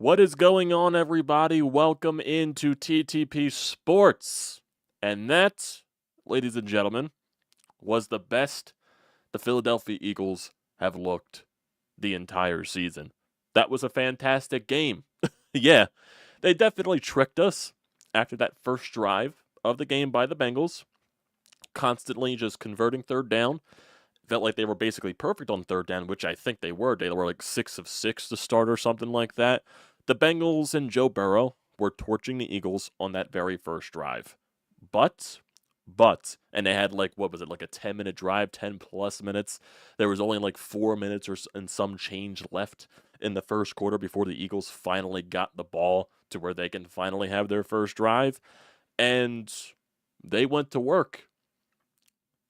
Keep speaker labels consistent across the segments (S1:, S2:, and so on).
S1: What is going on, everybody? Welcome into TTP Sports. And that, ladies and gentlemen, was the best the Philadelphia Eagles have looked the entire season. That was a fantastic game. Yeah, they definitely tricked us after that first drive of the game by the Bengals, constantly just converting third down. Felt like they were basically perfect on third down, which I think they were. They were like 6 of 6 to start or something like that. The Bengals and Joe Burrow were torching the Eagles on that very first drive. But, and they had like, what was it, like a 10-minute drive, 10 plus minutes. There was only like 4 minutes and some change left in the first quarter before the Eagles finally got the ball to where they can finally have their first drive. And they went to work.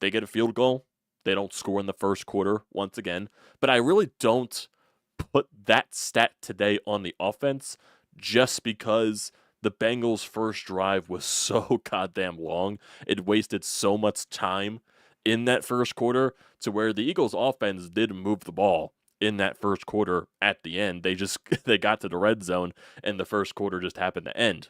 S1: They get a field goal. They don't score in the first quarter once again. But I really don't put that stat today on the offense just because the Bengals' first drive was so goddamn long. It wasted so much time in that first quarter to where the Eagles' offense did move the ball in that first quarter at the end. They got to the red zone and the first quarter just happened to end.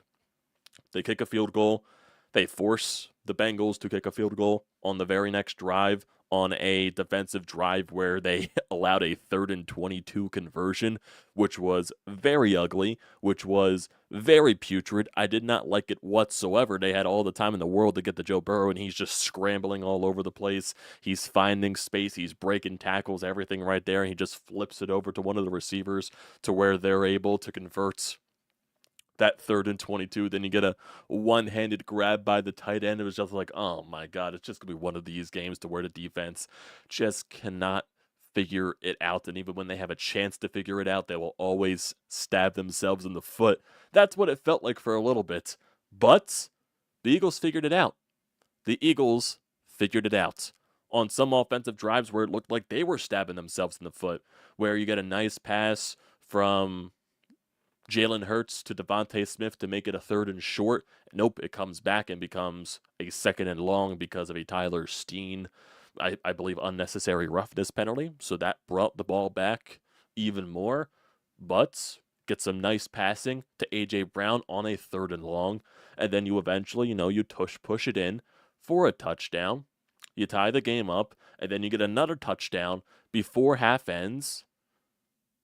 S1: They kick a field goal. They force the Bengals to kick a field goal on the very next drive on a defensive drive where they allowed a 3rd and 22 conversion, which was very ugly, which was very putrid. I did not like it whatsoever. They had all the time in the world to get to Joe Burrow, and he's just scrambling all over the place. He's finding space. He's breaking tackles, everything right there, and he just flips it over to one of the receivers to where they're able to convert that 3rd and 22. Then you get a one-handed grab by the tight end. It was just like, oh my God, it's just going to be one of these games to where the defense just cannot figure it out. And even when they have a chance to figure it out, they will always stab themselves in the foot. That's what it felt like for a little bit. But the Eagles figured it out. The Eagles figured it out on some offensive drives where it looked like they were stabbing themselves in the foot, where you get a nice pass from Jalen Hurts to Devontae Smith to make it a 3rd and short. Nope, it comes back and becomes a 2nd and long because of a Tyler Steen, I believe, unnecessary roughness penalty. So that brought the ball back even more. But get some nice passing to A.J. Brown on a 3rd and long. And then you eventually, you push it in for a touchdown. You tie the game up, and then you get another touchdown before half ends.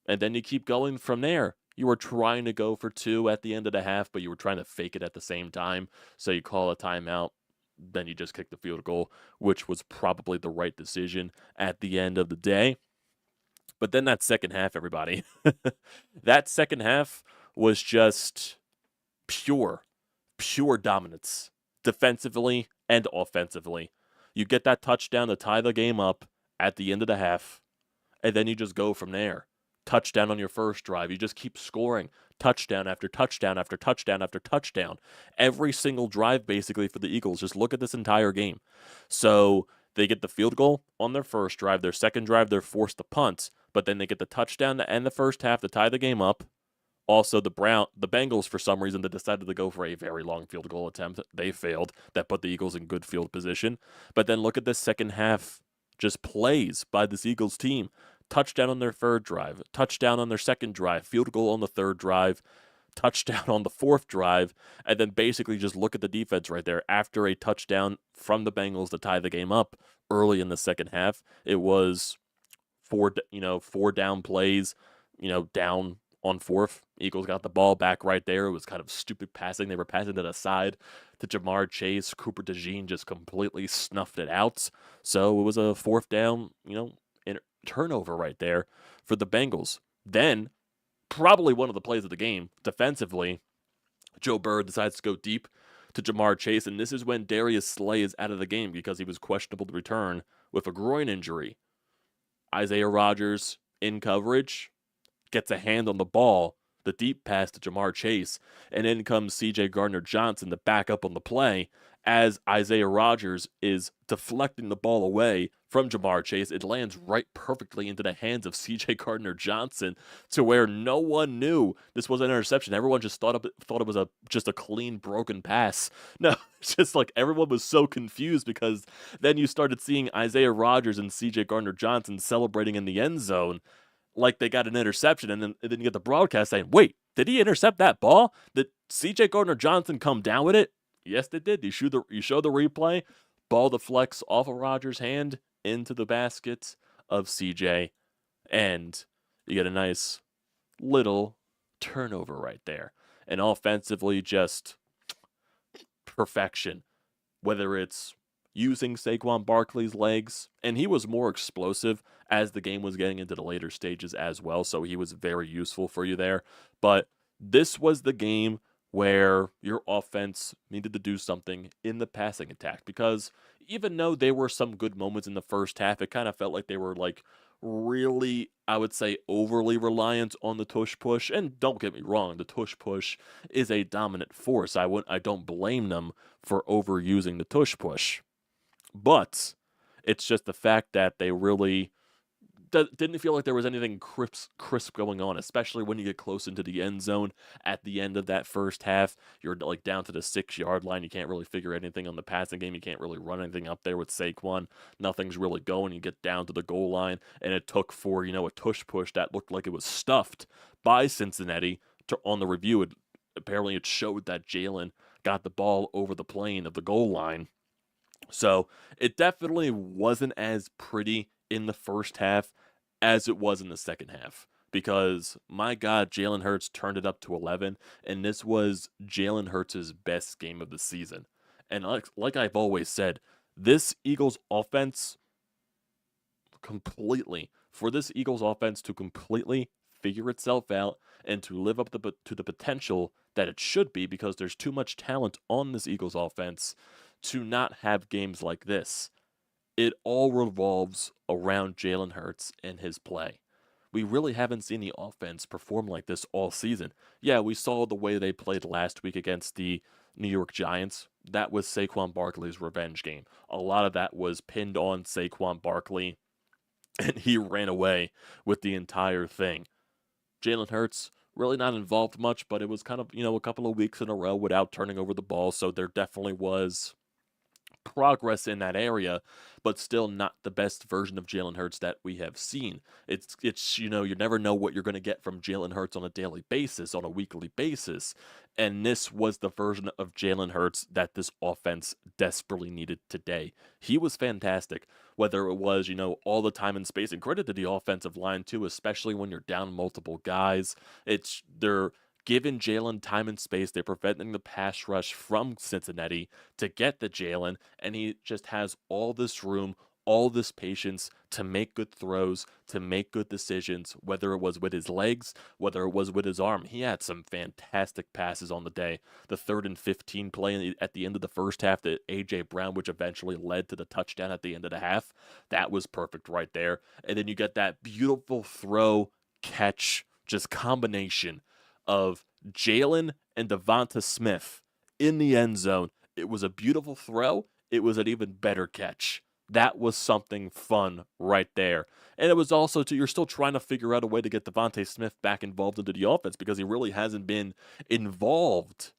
S1: And then you keep going from there. You were trying to go for 2 at the end of the half, but you were trying to fake it at the same time. So you call a timeout, then you just kick the field goal, which was probably the right decision at the end of the day. But then that second half, everybody, that second half was just pure dominance, defensively and offensively. You get that touchdown to tie the game up at the end of the half, and then you just go from there. Touchdown on your first drive. You just keep scoring touchdown after touchdown after touchdown after touchdown. Every single drive, basically, for the Eagles. Just look at this entire game. So they get the field goal on their first drive. Their second drive, they're forced to punt. But then they get the touchdown to end the first half to tie the game up. Also, the Bengals, for some reason, they decided to go for a very long field goal attempt. They failed. That put the Eagles in good field position. But then look at this second half just plays by this Eagles team. Touchdown on their 3rd drive, touchdown on their 2nd drive, field goal on the 3rd drive, touchdown on the 4th drive, and then basically just look at the defense right there. After a touchdown from the Bengals to tie the game up early in the second half, it was 4 down plays, down on 4th. Eagles got the ball back right there. It was kind of stupid passing. They were passing to the side to Jamar Chase. Cooper DeJean just completely snuffed it out. So it was a 4th down, turnover right there for the Bengals. Then, probably one of the plays of the game, defensively, Joe Burrow decides to go deep to Jamar Chase, and this is when Darius Slay is out of the game because he was questionable to return with a groin injury. Isaiah Rodgers in coverage, gets a hand on the ball, the deep pass to Jamar Chase, and in comes C.J. Gardner-Johnson to back up on the play as Isaiah Rodgers is deflecting the ball away from Jamar Chase. It lands right perfectly into the hands of C.J. Gardner-Johnson to where no one knew this was an interception. Everyone just thought it was just a clean, broken pass. No, it's just like everyone was so confused because then you started seeing Isaiah Rodgers and C.J. Gardner-Johnson celebrating in the end zone. like they got an interception, and then you get the broadcast saying, "Wait, did he intercept that ball? Did C.J. Gardner-Johnson come down with it?" Yes, they did. You show the replay, ball deflects off of Rodgers' hand into the basket of C.J., and you get a nice little turnover right there. And offensively, just perfection. Whether it's using Saquon Barkley's legs, and he was more explosive as the game was getting into the later stages as well, so he was very useful for you there. But this was the game where your offense needed to do something in the passing attack, because even though there were some good moments in the first half, it kind of felt like they were like really, I would say, overly reliant on the tush push. And don't get me wrong, the tush push is a dominant force. I don't blame them for overusing the tush push. But it's just the fact that they really didn't feel like there was anything crisp going on, especially when you get close into the end zone at the end of that first half. You're like down to the 6-yard line. You can't really figure anything on the passing game. You can't really run anything up there with Saquon. Nothing's really going. You get down to the goal line, and it took for, a tush push that looked like it was stuffed by Cincinnati. On the review, apparently it showed that Jalen got the ball over the plane of the goal line. So it definitely wasn't as pretty in the first half as it was in the second half. Because, my God, Jalen Hurts turned it up to 11, and this was Jalen Hurts' best game of the season. And like I've always said, this Eagles offense for this Eagles offense to completely figure itself out and to live up to the potential that it should be, because there's too much talent on this Eagles offense to not have games like this. It all revolves around Jalen Hurts and his play. We really haven't seen the offense perform like this all season. Yeah, we saw the way they played last week against the New York Giants. That was Saquon Barkley's revenge game. A lot of that was pinned on Saquon Barkley, and he ran away with the entire thing. Jalen Hurts really not involved much, but it was kind of, a couple of weeks in a row without turning over the ball, so there definitely was progress in that area, but still not the best version of Jalen Hurts that we have seen. It's you never know what you're going to get from Jalen Hurts on a daily basis, on a weekly basis, and this was the version of Jalen Hurts that this offense desperately needed today. He was fantastic, whether it was, all the time and space, and credit to the offensive line too, especially when you're down multiple guys. They're giving Jalen time and space. They're preventing the pass rush from Cincinnati to get the Jalen, and he just has all this room, all this patience to make good throws, to make good decisions, whether it was with his legs, whether it was with his arm. He had some fantastic passes on the day. The 3rd and 15 play at the end of the first half to A.J. Brown, which eventually led to the touchdown at the end of the half, that was perfect right there. And then you get that beautiful throw, catch, just combination of Jalen and Devonta Smith in the end zone. It was a beautiful throw. It was an even better catch. That was something fun right there. And it was also, you're still trying to figure out a way to get Devonta Smith back involved into the offense, because he really hasn't been involved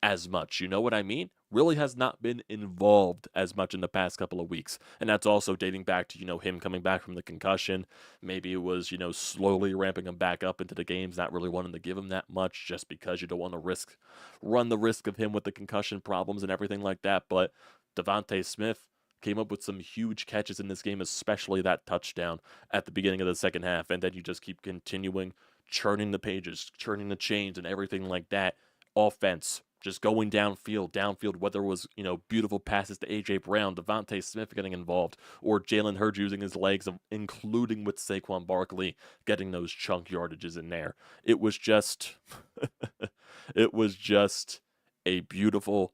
S1: as much. You know what I mean? Really has not been involved as much in the past couple of weeks. And that's also dating back to, him coming back from the concussion. Maybe it was, slowly ramping him back up into the games, not really wanting to give him that much just because you don't want to run the risk of him with the concussion problems and everything like that. But Devonta Smith came up with some huge catches in this game, especially that touchdown at the beginning of the second half. And then you just keep continuing churning the pages, churning the chains and everything like that. Offense just going downfield, whether it was, beautiful passes to A.J. Brown, Devonta Smith getting involved, or Jalen Hurts using his legs, including with Saquon Barkley getting those chunk yardages in there. It was just, it was just a beautiful,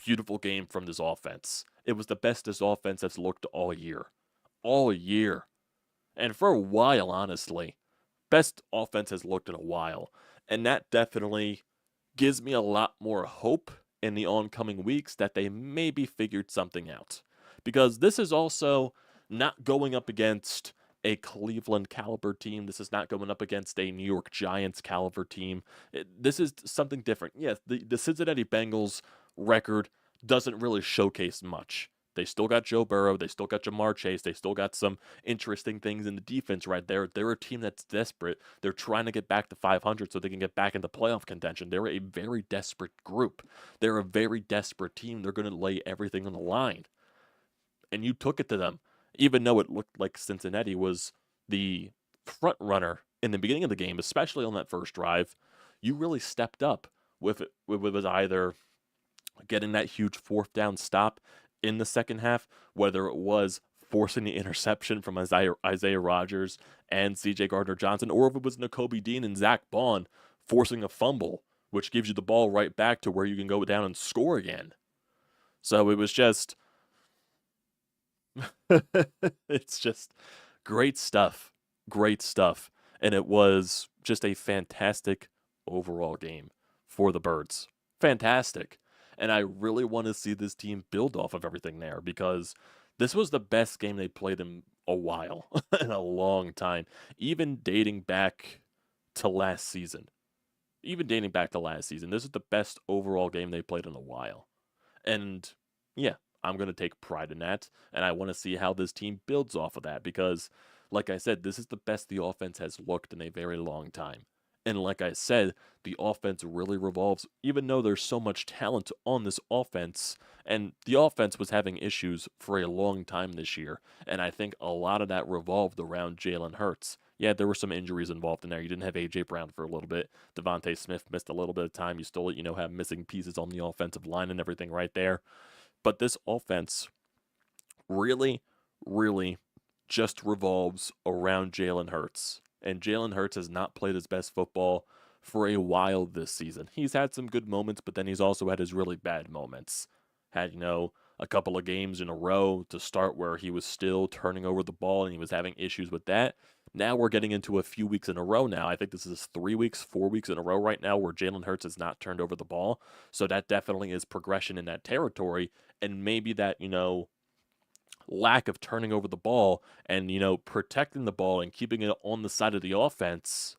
S1: beautiful game from this offense. It was the best this offense has looked all year. All year. And for a while, honestly. Best offense has looked in a while. And that definitely gives me a lot more hope in the oncoming weeks that they maybe figured something out. Because this is also not going up against a Cleveland caliber team. This is not going up against a New York Giants caliber team. This is something different. Yes, the Cincinnati Bengals record doesn't really showcase much. They still got Joe Burrow. They still got Jamar Chase. They still got some interesting things in the defense right there. They're a team that's desperate. They're trying to get back to 500 so they can get back into playoff contention. They're a very desperate group. They're a very desperate team. They're going to lay everything on the line. And you took it to them, even though it looked like Cincinnati was the front runner in the beginning of the game, especially on that first drive. You really stepped up with it, with either getting that huge fourth down stop in the second half, whether it was forcing the interception from Isaiah Rodgers and C.J. Gardner-Johnson, or if it was Nakobe Dean and Zach Bond forcing a fumble, which gives you the ball right back to where you can go down and score again. So it was just, it's just great stuff. Great stuff. And it was just a fantastic overall game for the Birds. Fantastic. And I really want to see this team build off of everything there because this was the best game they played in a while, in a long time, even dating back to last season. This is the best overall game they played in a while. And yeah, I'm going to take pride in that. And I want to see how this team builds off of that because, like I said, this is the best the offense has looked in a very long time. And like I said, the offense really revolves, even though there's so much talent on this offense, and the offense was having issues for a long time this year. And I think a lot of that revolved around Jalen Hurts. Yeah, there were some injuries involved in there. You didn't have A.J. Brown for a little bit. Devontae Smith missed a little bit of time. You still, have missing pieces on the offensive line and everything right there. But this offense really, really just revolves around Jalen Hurts. And Jalen Hurts has not played his best football for a while this season. He's had some good moments, but then he's also had his really bad moments. Had, a couple of games in a row to start where he was still turning over the ball and he was having issues with that. Now we're getting into a few weeks in a row now. I think this is 3 weeks, 4 weeks in a row right now where Jalen Hurts has not turned over the ball. So that definitely is progression in that territory. And maybe that, lack of turning over the ball and, protecting the ball and keeping it on the side of the offense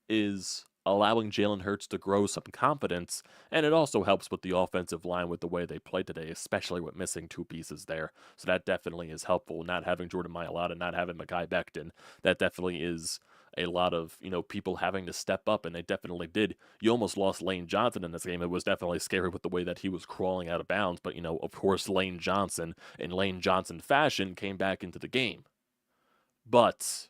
S1: is allowing Jalen Hurts to grow some confidence, and it also helps with the offensive line with the way they play today, especially with missing two pieces there. So that definitely is helpful. Not having Jordan Mailata, not having Mekhi Becton, that definitely is a lot of, people having to step up, and they definitely did. You almost lost Lane Johnson in this game. It was definitely scary with the way that he was crawling out of bounds, but, of course, Lane Johnson, in Lane Johnson fashion, came back into the game. But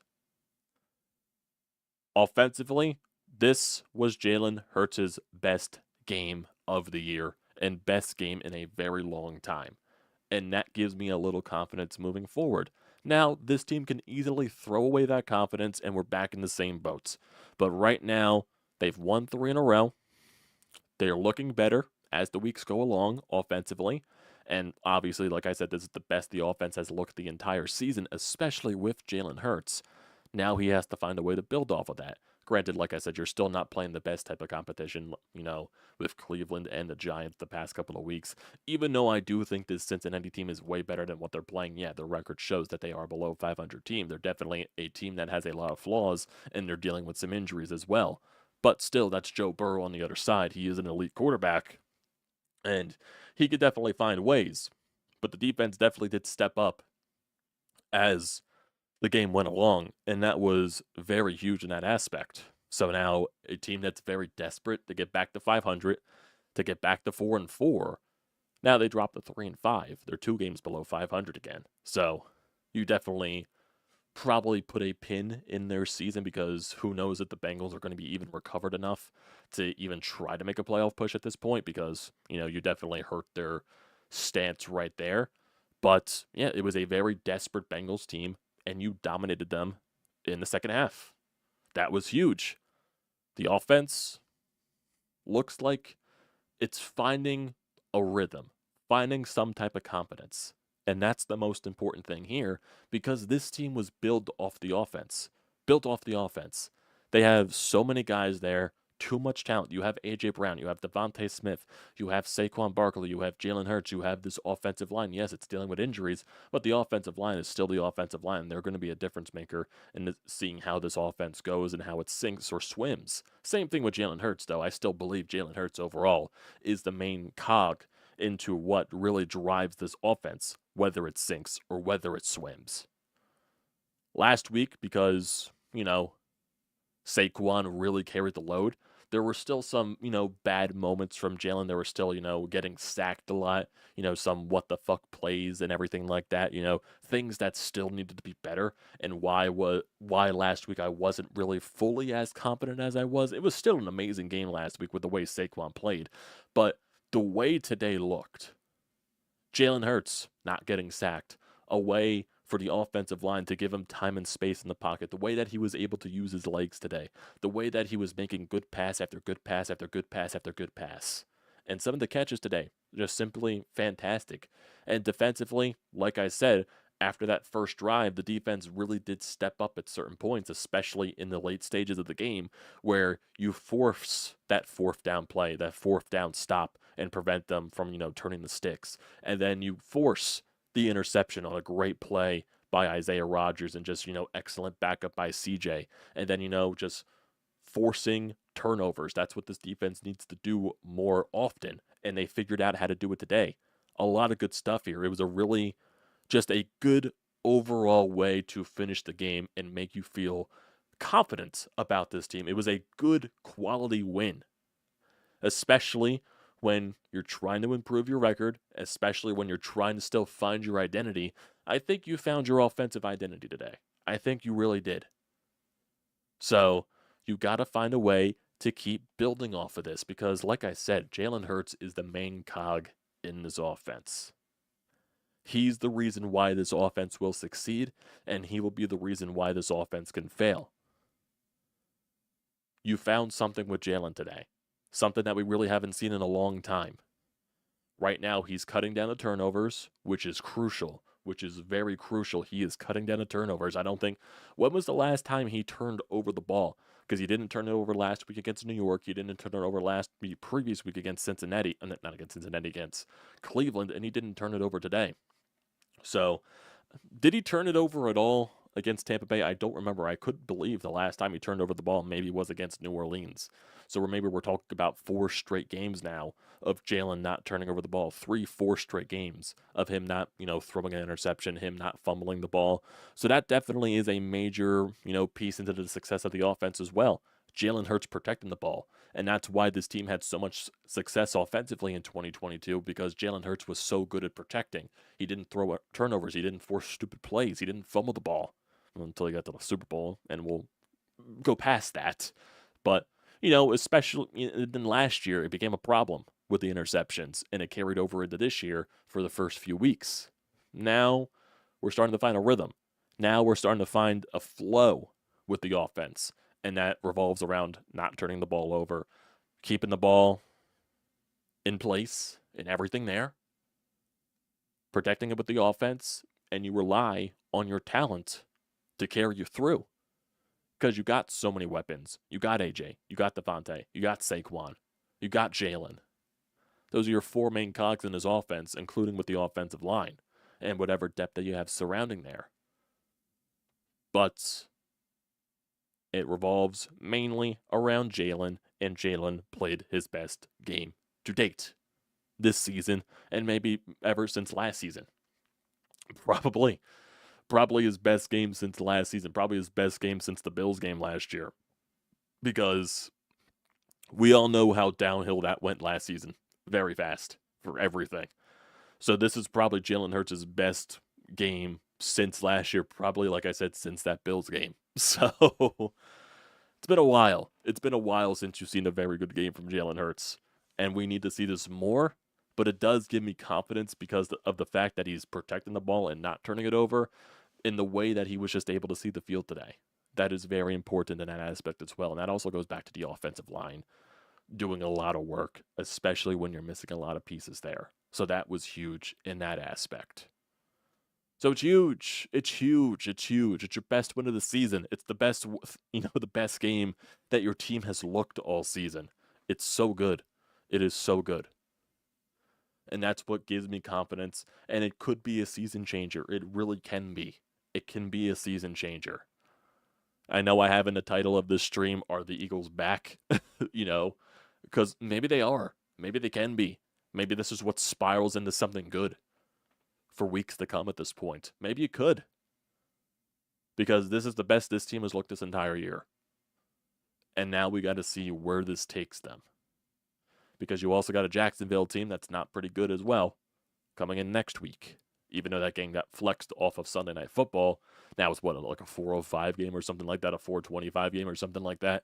S1: offensively, this was Jalen Hurts' best game of the year and best game in a very long time. And that gives me a little confidence moving forward. Now, this team can easily throw away that confidence and we're back in the same boats. But right now, they've won 3 in a row. They're looking better as the weeks go along offensively. And obviously, like I said, this is the best the offense has looked the entire season, especially with Jalen Hurts. Now he has to find a way to build off of that. Granted, like I said, you're still not playing the best type of competition, with Cleveland and the Giants the past couple of weeks. Even though I do think this Cincinnati team is way better than what they're playing, yeah, their record shows that they are below 500 team. They're definitely a team that has a lot of flaws, and they're dealing with some injuries as well. But still, that's Joe Burrow on the other side. He is an elite quarterback, and he could definitely find ways. But the defense definitely did step up as the game went along, and that was very huge in that aspect. So now a team that's very desperate to get back to 500, to get back to 4-4, now they drop to 3-5. They're 2 games below 500 again. So you definitely probably put a pin in their season because who knows if the Bengals are going to be even recovered enough to even try to make a playoff push at this point because, you definitely hurt their stance right there. But yeah, it was a very desperate Bengals team and you dominated them in the second half. That was huge. The offense looks like it's finding a rhythm, finding some type of confidence. And that's the most important thing here because this team was built off the offense. They have so many guys there, too much talent. You have A.J. Brown, you have Devontae Smith, you have Saquon Barkley, you have Jalen Hurts, you have this offensive line. Yes, it's dealing with injuries, but the offensive line is still the offensive line. They're going to be a difference maker in seeing how this offense goes and how it sinks or swims. Same thing with Jalen Hurts, though. I still believe Jalen Hurts overall is the main cog into what really drives this offense. whether it sinks or whether it swims. Last week, because, Saquon really carried the load, there were still some, bad moments from Jalen. There were still, getting sacked a lot, some what the fuck plays and everything like that, things that still needed to be better. And why last week I wasn't really fully as confident as I was. It was still an amazing game last week with the way Saquon played. But the way today looked, Jalen Hurts not getting sacked, a way for the offensive line to give him time and space in the pocket, the way that he was able to use his legs today, the way that he was making good pass after good pass after good pass after good pass. And some of the catches today, just simply fantastic. And defensively, like I said, after that first drive, the defense really did step up at certain points, especially in the late stages of the game, where you force that fourth down play, that fourth down stop, and prevent them from, turning the sticks. And then you force the interception on a great play by Isaiah Rodgers and just, excellent backup by CJ. And then, just forcing turnovers. That's what this defense needs to do more often. And they figured out how to do it today. A lot of good stuff here. It was just a good overall way to finish the game and make you feel confident about this team. It was a good quality win, especially when you're trying to improve your record, especially when you're trying to still find your identity. I think you found your offensive identity today. I think you really did. So you got to find a way to keep building off of this because, like I said, Jalen Hurts is the main cog in this offense. He's the reason why this offense will succeed, and he will be the reason why this offense can fail. You found something with Jalen today. Something that we really haven't seen in a long time. Right now, he's cutting down the turnovers, which is crucial, which is very crucial. He is cutting down the turnovers. I don't think, when was the last time he turned over the ball? Because he didn't turn it over last week against New York. He didn't turn it over previous week against Cincinnati. Not against Cincinnati, against Cleveland, and he didn't turn it over today. So, did he turn it over at all against Tampa Bay? I don't remember. I couldn't believe the last time he turned over the ball maybe was against New Orleans. So maybe we're talking about 4 straight games now of Jalen not turning over the ball. 4 straight games of him not, throwing an interception, him not fumbling the ball. So that definitely is a major, piece into the success of the offense as well. Jalen Hurts protecting the ball. And that's why this team had so much success offensively in 2022 because Jalen Hurts was so good at protecting. He didn't throw turnovers. He didn't force stupid plays. He didn't fumble the ball until he got to the Super Bowl, and we'll go past that. But, especially then last year, it became a problem with the interceptions, and it carried over into this year for the first few weeks. Now we're starting to find a rhythm. Now we're starting to find a flow with the offense, and that revolves around not turning the ball over, keeping the ball in place and everything there, protecting it with the offense, and you rely on your talent to carry you through. Because you got so many weapons. You got AJ, you got Devontae, you got Saquon, you got Jalen. Those are your 4 main cogs in his offense, including with the offensive line and whatever depth that you have surrounding there. But it revolves mainly around Jalen, and Jalen played his best game to date this season, and maybe ever since last season. Probably his best game since last season. Probably his best game since the Bills game last year. Because we all know how downhill that went last season. Very fast for everything. So this is probably Jalen Hurts' best game since last year. Probably, like I said, since that Bills game. So it's been a while. It's been a while since you've seen a very good game from Jalen Hurts. And we need to see this more. But it does give me confidence because of the fact that he's protecting the ball and not turning it over in the way that he was just able to see the field today. That is very important in that aspect as well. And that also goes back to the offensive line doing a lot of work, especially when you're missing a lot of pieces there. So that was huge in that aspect. So it's huge. It's huge. It's huge. It's your best win of the season. It's the best, the best game that your team has looked all season. It's so good. It is so good. And that's what gives me confidence. And it could be a season changer. It really can be. It can be a season changer. I know I have in the title of this stream, are the Eagles back? Because maybe they are. Maybe they can be. Maybe this is what spirals into something good for weeks to come at this point. Maybe you could, because this is the best this team has looked this entire year. And now we got to see where this takes them. Because you also got a Jacksonville team that's not pretty good as well coming in next week. Even though that game got flexed off of Sunday Night Football, now it's what, like a 4:05 game or something like that, a 4:25 game or something like that.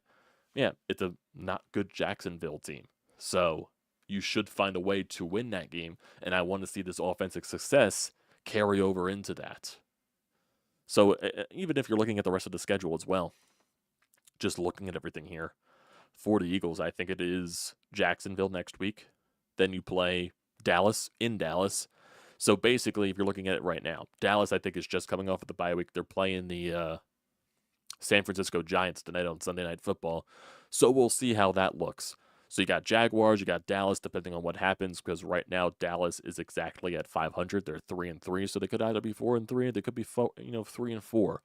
S1: Yeah, it's a not good Jacksonville team. So you should find a way to win that game, and I want to see this offensive success carry over into that. So even if you're looking at the rest of the schedule as well, just looking at everything here, for the Eagles, I think it is Jacksonville next week. Then you play Dallas in Dallas. So basically, if you're looking at it right now, Dallas, I think, is just coming off of the bye week. They're playing the San Francisco Giants tonight on Sunday Night Football. So we'll see how that looks. So you got Jaguars, you got Dallas, depending on what happens, because right now Dallas is exactly at 500. They're 3-3, so they could either be 4-3, or they could be 3-4.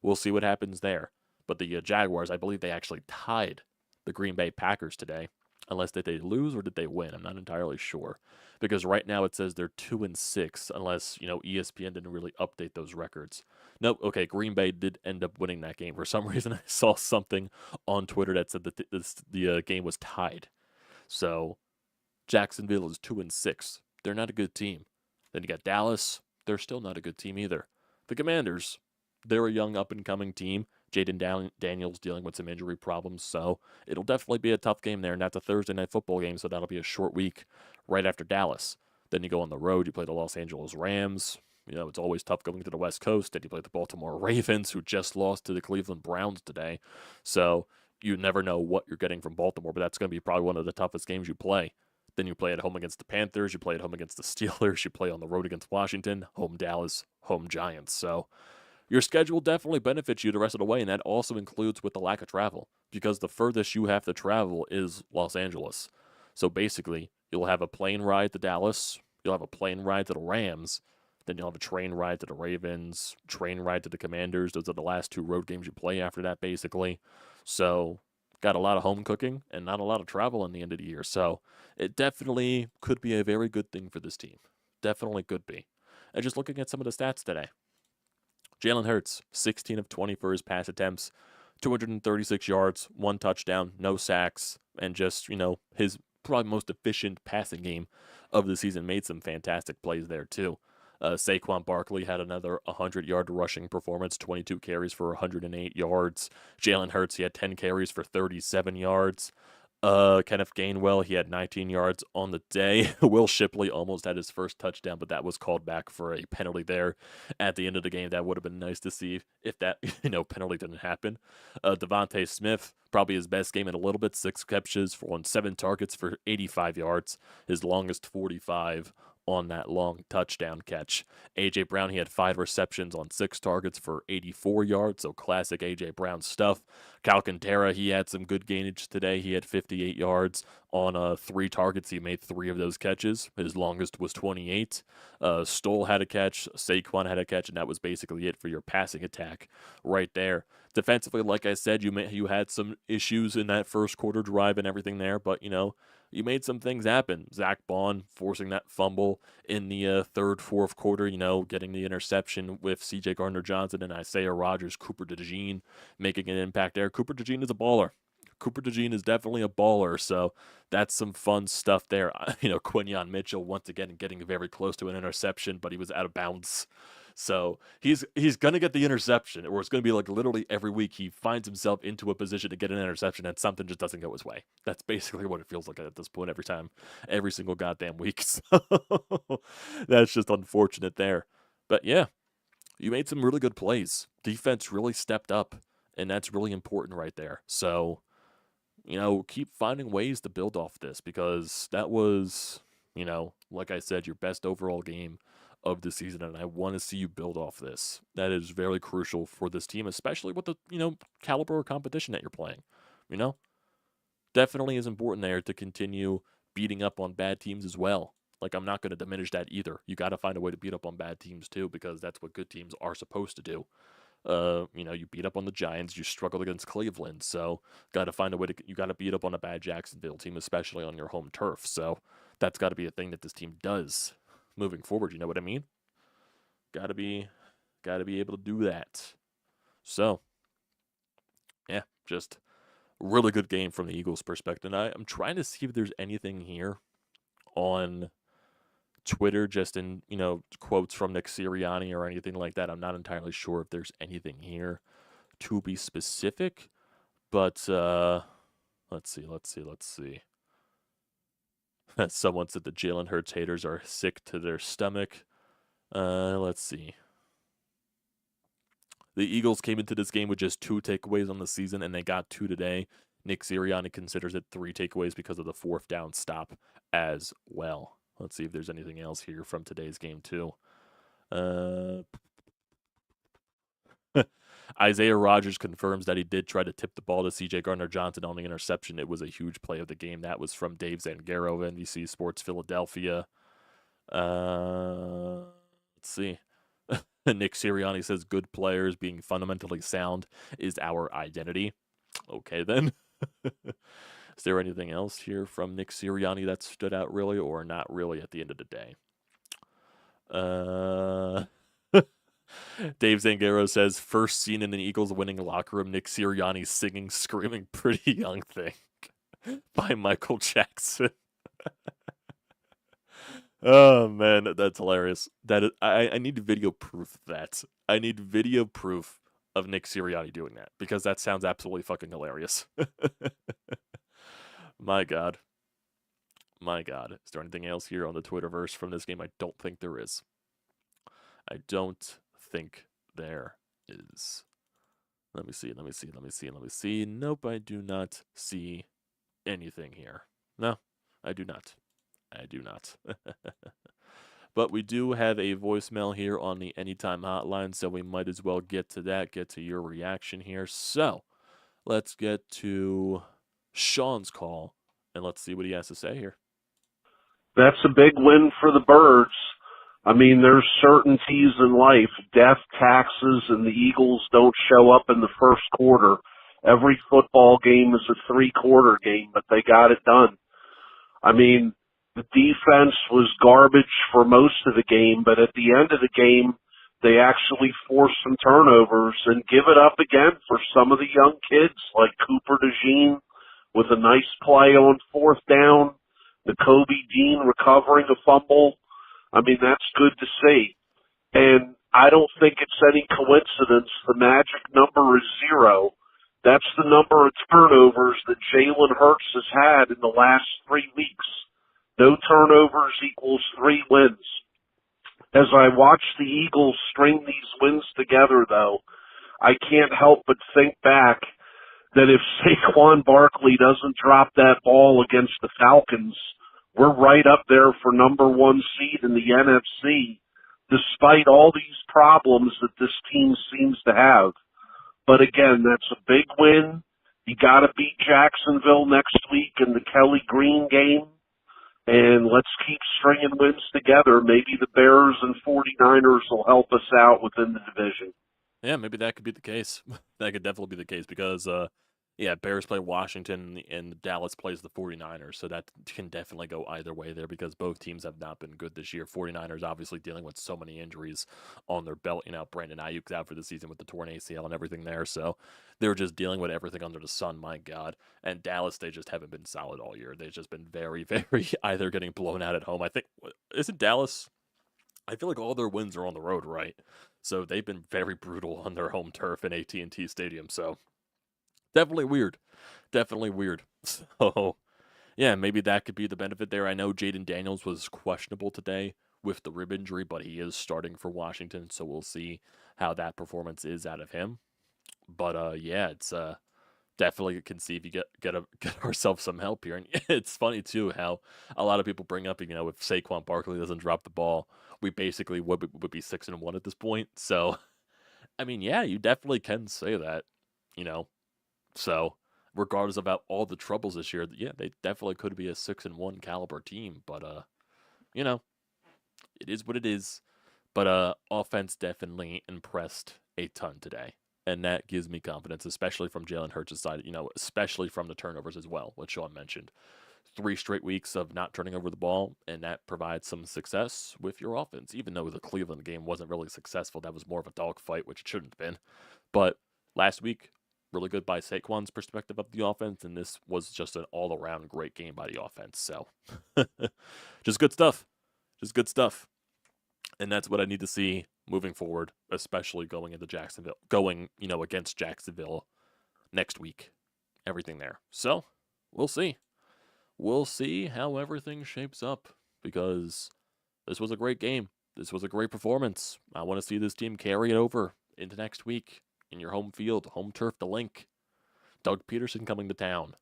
S1: We'll see what happens there. But the Jaguars, I believe they actually tied the Green Bay Packers today. Unless did they lose or did they win? I'm not entirely sure. Because right now it says they're 2-6, unless, ESPN didn't really update those records. Nope, okay, Green Bay did end up winning that game. For some reason, I saw something on Twitter that said that the game was tied. So, Jacksonville is 2-6. They're not a good team. Then you got Dallas. They're still not a good team either. The Commanders, they're a young up-and-coming team. Jaden Daniels dealing with some injury problems, so it'll definitely be a tough game there, and that's a Thursday Night Football game, so that'll be a short week right after Dallas. Then you go on the road, you play the Los Angeles Rams. It's always tough going to the West Coast. Then you play the Baltimore Ravens, who just lost to the Cleveland Browns today. So you never know what you're getting from Baltimore, but that's going to be probably one of the toughest games you play. Then you play at home against the Panthers, you play at home against the Steelers, you play on the road against Washington, home Dallas, home Giants. So your schedule definitely benefits you the rest of the way, and that also includes with the lack of travel, because the furthest you have to travel is Los Angeles. So basically, you'll have a plane ride to Dallas, you'll have a plane ride to the Rams, then you'll have a train ride to the Ravens, train ride to the Commanders. Those are the last two road games you play after that, basically. So, got a lot of home cooking and not a lot of travel in the end of the year. So, it definitely could be a very good thing for this team. Definitely could be. And just looking at some of the stats today, Jalen Hurts, 16 of 20 for his pass attempts, 236 yards, 1 touchdown, no sacks, and just, his probably most efficient passing game of the season. Made some fantastic plays there, too. Saquon Barkley had another 100-yard rushing performance, 22 carries for 108 yards. Jalen Hurts, he had 10 carries for 37 yards. Kenneth Gainwell, he had 19 yards on the day. Will Shipley almost had his first touchdown, but that was called back for a penalty there at the end of the game. That would have been nice to see if that, penalty didn't happen. Devontae Smith, probably his best game in a little bit, 6 catches on 7 targets for 85 yards, his longest 45 on that long touchdown catch. A.J. Brown, he had 5 receptions on 6 targets for 84 yards, so classic A.J. Brown stuff. Alcantara, he had some good gainage today. He had 58 yards on 3 targets. He made 3 of those catches. His longest was 28. Stoll had a catch. Saquon had a catch, and that was basically it for your passing attack right there. Defensively, like I said, you had some issues in that first quarter drive and everything there, but, you made some things happen. Zach Bond forcing that fumble in the third, fourth quarter, getting the interception with C.J. Gardner-Johnson and Isaiah Rodgers, Cooper DeJean making an impact there. Cooper DeJean is a baller. Cooper DeJean is definitely a baller, so that's some fun stuff there. Quinyon Mitchell once again getting very close to an interception, but he was out of bounds. So he's going to get the interception, or it's going to be like literally every week he finds himself into a position to get an interception and something just doesn't go his way. That's basically what it feels like at this point every single goddamn week. So that's just unfortunate there. But yeah, you made some really good plays. Defense really stepped up, and that's really important right there. So, keep finding ways to build off this, because that was, like I said, your best overall game of the season, and I want to see you build off this. That is very crucial for this team, especially with the, caliber of competition that you're playing. Definitely is important there to continue beating up on bad teams as well. Like, I'm not going to diminish that either. You got to find a way to beat up on bad teams too, because that's what good teams are supposed to do. You beat up on the Giants, you struggled against Cleveland, so got to find a way you got to beat up on a bad Jacksonville team, especially on your home turf. So that's got to be a thing that this team does moving forward. You know what I mean? Got to be able to do that. So, yeah, just really good game from the Eagles' perspective. And I'm trying to see if there's anything here on Twitter, just in, quotes from Nick Sirianni or anything like that. I'm not entirely sure if there's anything here to be specific, but let's see. Someone said the Jalen Hurts haters are sick to their stomach. Let's see. The Eagles came into this game with just 2 takeaways on the season, and they got 2 today. Nick Sirianni considers it 3 takeaways because of the 4th down stop as well. Let's see if there's anything else here from today's game, too. Isaiah Rodgers confirms that he did try to tip the ball to C.J. Gardner-Johnson on the interception. It was a huge play of the game. That was from Dave Zangaro of NBC Sports Philadelphia. Let's see. Nick Sirianni says good players being fundamentally sound is our identity. Okay, then. Is there anything else here from Nick Sirianni that stood out really or not really at the end of the day? Dave Zangaro says, first scene in the Eagles winning locker room, Nick Sirianni singing, screaming, Pretty Young Thing by Michael Jackson. Oh, man, that's hilarious. I need video proof of that. I need video proof of Nick Sirianni doing that, because that sounds absolutely fucking hilarious. My God. My God. Is there anything else here on the Twitterverse from this game? I don't think there is. I don't think there is. Let me see. Nope, I do not see anything here. No, I do not. But we do have a voicemail here on the Anytime Hotline, so we might as well get to that, get to your reaction here. So, let's get to Sean's call, and let's see what he has to say here.
S2: That's a big win for the Birds. I mean, there's certainties in life, death, taxes, and the Eagles don't show up in the first quarter. Every football game is a 3-quarter game, but they got it done. I mean, the defense was garbage for most of the game, but at the end of the game, they actually forced some turnovers and give it up again for some of the young kids like Cooper DeJean with a nice play on 4th down, the Kobe Dean recovering a fumble. I mean, that's good to see. And I don't think it's any coincidence the magic number is 0. That's the number of turnovers that Jalen Hurts has had in the last 3 weeks. No turnovers equals 3 wins. As I watch the Eagles string these wins together, though, I can't help but think back that if Saquon Barkley doesn't drop that ball against the Falcons, we're right up there for number 1 seed in the NFC, despite all these problems that this team seems to have. But again, that's a big win. You got to beat Jacksonville next week in the Kelly Green game. And let's keep stringing wins together. Maybe the Bears and 49ers will help us out within the division.
S1: Yeah, maybe that could be the case. That could definitely be the case because, Bears play Washington and Dallas plays the 49ers. So that can definitely go either way there because both teams have not been good this year. 49ers obviously dealing with so many injuries on their belt. Brandon Ayuk's out for the season with the torn ACL and everything there. So they're just dealing with everything under the sun, my God. And Dallas, they just haven't been solid all year. They've just been very, very either getting blown out at home. I think, isn't Dallas? I feel like all their wins are on the road, right? So they've been very brutal on their home turf in AT&T Stadium. So definitely weird. So, yeah, maybe that could be the benefit there. I know Jaden Daniels was questionable today with the rib injury, but he is starting for Washington, so we'll see how that performance is out of him. But, it's definitely can see if you get ourselves some help here. And it's funny, too, how a lot of people bring up, if Saquon Barkley doesn't drop the ball, we basically would be 6-1 at this point. So, I mean, yeah, you definitely can say that, So, regardless about all the troubles this year, yeah, they definitely could be a 6-1 caliber team. But, it is what it is. But offense definitely impressed a ton today. And that gives me confidence, especially from Jalen Hurts' side, especially from the turnovers as well, which Sean mentioned. 3 straight weeks of not turning over the ball, and that provides some success with your offense. Even though the Cleveland game wasn't really successful, that was more of a dogfight, which it shouldn't have been. But last week, really good by Saquon's perspective of the offense, and this was just an all-around great game by the offense. So, just good stuff. Just good stuff. And that's what I need to see moving forward, especially going into Jacksonville, against Jacksonville next week. Everything there. So, we'll see. We'll see how everything shapes up because this was a great game. This was a great performance. I want to see this team carry it over into next week in your home field, home turf, the Link. Doug Peterson coming to town.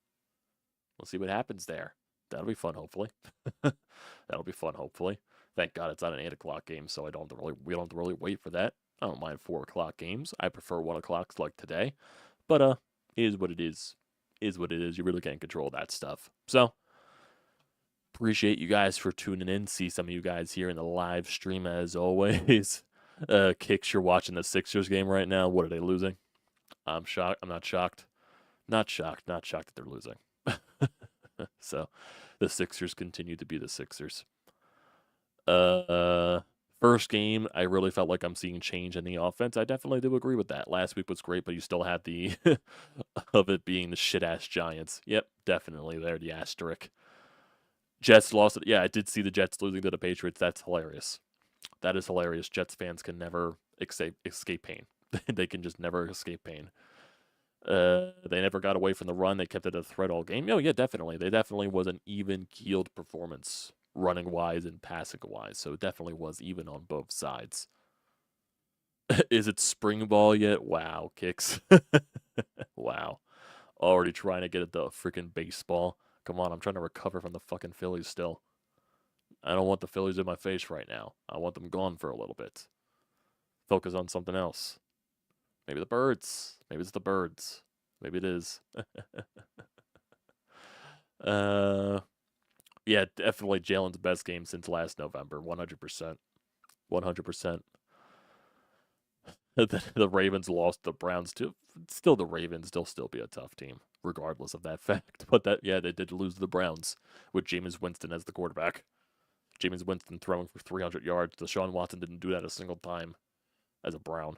S1: We'll see what happens there. That'll be fun, hopefully. That'll be fun, hopefully. Thank God it's not an 8 o'clock game, so we don't have to really wait for that. I don't mind 4 o'clock games. I prefer 1 o'clock like today. But it is what it is. Is what it is. You really can't control that stuff. So appreciate you guys for tuning in. See some of you guys here in the live stream as always. Kicks, you're watching the Sixers game right now. What are they losing? I'm shocked. I'm not shocked. Not shocked. Not shocked that they're losing. So the Sixers continue to be the Sixers. First game, I really felt like I'm seeing change in the offense. I definitely do agree with that. Last week was great, but you still had the of it being the shit-ass Giants. Yep, definitely there, the asterisk. Jets lost it. Yeah, I did see the Jets losing to the Patriots. That's hilarious. That is hilarious. Jets fans can never escape pain. They can just never escape pain. They never got away from the run. They kept it a threat all game. Oh, yeah, definitely. They definitely was an even-keeled performance, running-wise and passing-wise. So it definitely was even on both sides. Is it spring ball yet? Wow, Kicks. Wow. Already trying to get at the freaking baseball. Come on, I'm trying to recover from the fucking Phillies still. I don't want the Phillies in my face right now. I want them gone for a little bit. Focus on something else. Maybe the Birds. Maybe it's the Birds. Maybe it is. Yeah, definitely Jalen's best game since last November. 100%. 100%. The Ravens lost the Browns too. Still, the Ravens still be a tough team, regardless of that fact. But they did lose to the Browns with Jameis Winston as the quarterback. Jameis Winston throwing for 300 yards. Deshaun Watson didn't do that a single time as a Brown.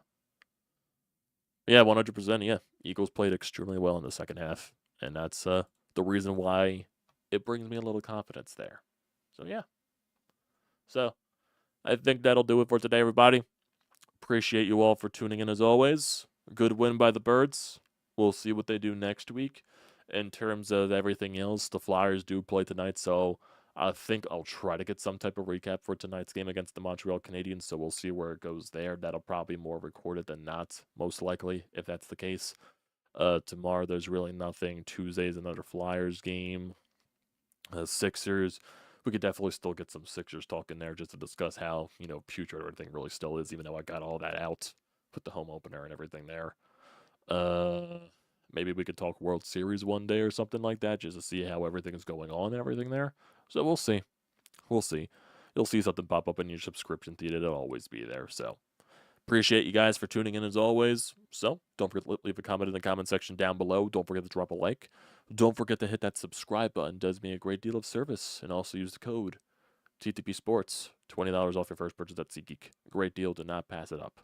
S1: Yeah, 100%. Yeah, Eagles played extremely well in the second half, and that's the reason why it brings me a little confidence there. So yeah. So I think that'll do it for today, everybody. Appreciate you all for tuning in as always. Good win by the Birds. We'll see what they do next week. In terms of everything else, the Flyers do play tonight, so I think I'll try to get some type of recap for tonight's game against the Montreal Canadiens, so we'll see where it goes there. That'll probably be more recorded than not, most likely, if that's the case. Tomorrow, there's really nothing. Tuesday's another Flyers game. Sixers. We could definitely still get some Sixers talk in there just to discuss how, putrid everything really still is, even though I got all that out, put the home opener and everything there. Maybe we could talk World Series one day or something like that, just to see how everything is going on and everything there. So we'll see. We'll see. You'll see something pop up in your subscription feed. It'll always be there. So appreciate you guys for tuning in as always. So don't forget to leave a comment in the comment section down below. Don't forget to drop a like. Don't forget to hit that subscribe button. It does me a great deal of service. And also use the code TTPSPORTS. $20 off your first purchase at SeatGeek. Great deal. Do not pass it up.